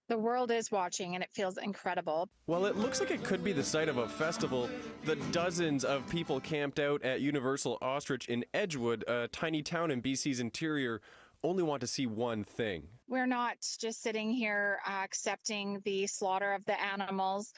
The world is watching, and it feels incredible. Well, it looks like it could be the site of a festival. The dozens of people camped out at Universal Ostrich in Edgewood, a tiny town in BC's interior, only want to see one thing. We're not just sitting here accepting the slaughter of the animals.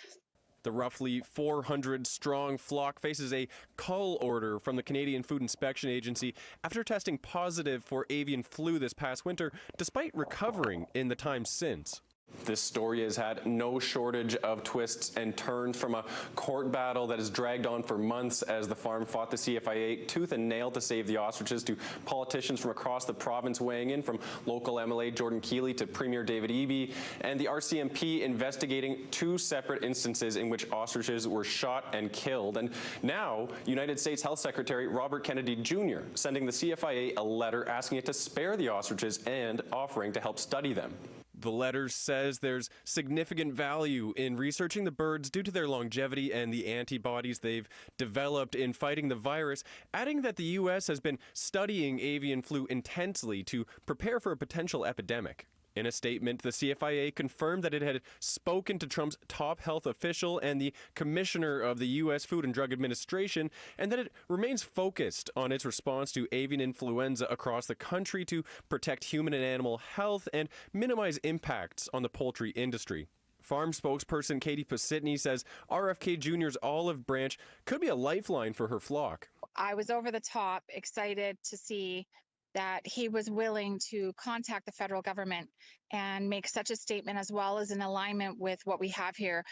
The roughly 400-strong flock faces a cull order from the Canadian Food Inspection Agency after testing positive for avian flu this past winter, despite recovering in the time since. This story has had no shortage of twists and turns, from a court battle that has dragged on for months as the farm fought the CFIA tooth and nail to save the ostriches, to politicians from across the province weighing in, from local MLA Jordan Keeley to Premier David Eby, and the RCMP investigating 2 separate instances in which ostriches were shot and killed. And now, United States Health Secretary Robert Kennedy Jr. sending the CFIA a letter asking it to spare the ostriches and offering to help study them. The letter says there's significant value in researching the birds due to their longevity and the antibodies they've developed in fighting the virus, adding that the U.S. has been studying avian flu intensely to prepare for a potential epidemic. In a statement, the CFIA confirmed that it had spoken to Trump's top health official and the commissioner of the U.S. Food and Drug Administration, and that it remains focused on its response to avian influenza across the country to protect human and animal health and minimize impacts on the poultry industry. Farm spokesperson Katie Pasitny says RFK Jr.'s olive branch could be a lifeline for her flock. I was over the top excited to see that he was willing to contact the federal government and make such a statement, as well as in alignment with what we have here,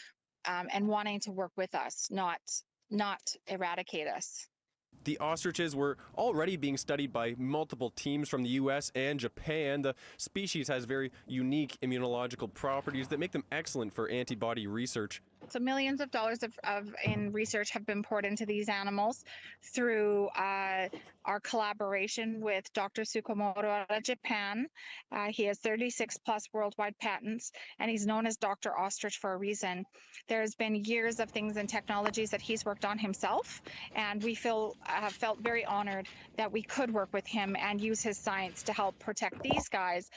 and wanting to work with us, not eradicate us. The ostriches were already being studied by multiple teams from the U.S. and Japan. The species has very unique immunological properties that make them excellent for antibody research. So millions of dollars in research have been poured into these animals through our collaboration with Dr. Tsukamoto out of Japan. He has 36 plus worldwide patents, and he's known as Dr. Ostrich for a reason. There's been years of things and technologies that he's worked on himself, and we felt very honored that we could work with him and use his science to help protect these guys.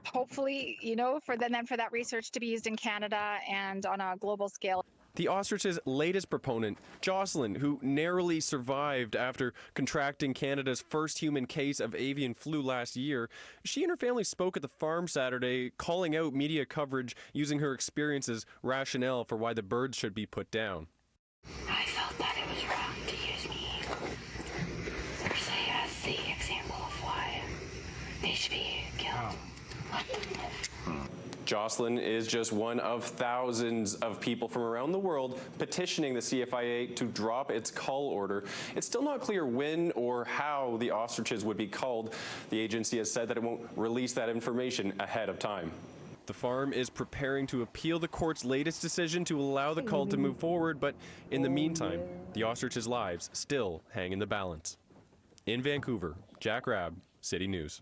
Hopefully, for that research to be used in Canada and on a global scale. The ostrich's latest proponent, Jocelyn, who narrowly survived after contracting Canada's first human case of avian flu last year, she and her family spoke at the farm Saturday, calling out media coverage using her experience as rationale for why the birds should be put down. I felt that it was wrong to use me, per se, as the example of why they should be killed. Jocelyn is just one of thousands of people from around the world petitioning the CFIA to drop its cull order. It's still not clear when or how the ostriches would be culled. The agency has said that it won't release that information ahead of time. The farm is preparing to appeal the court's latest decision to allow the cull to move forward, but in the meantime, the ostriches' lives still hang in the balance. In Vancouver, Jack Rabb, City News.